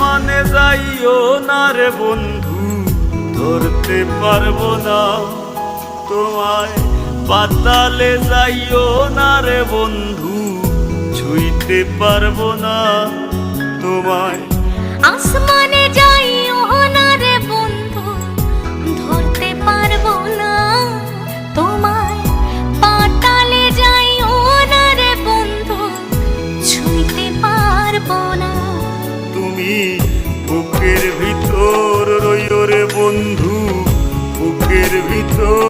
আসমানে যাইও না রে বন্ধু, ধরতে পারবো না তোমায়। পাতালে যাইও না রে বন্ধু, ছুঁইতে পারবো না তোমায়। আসমানে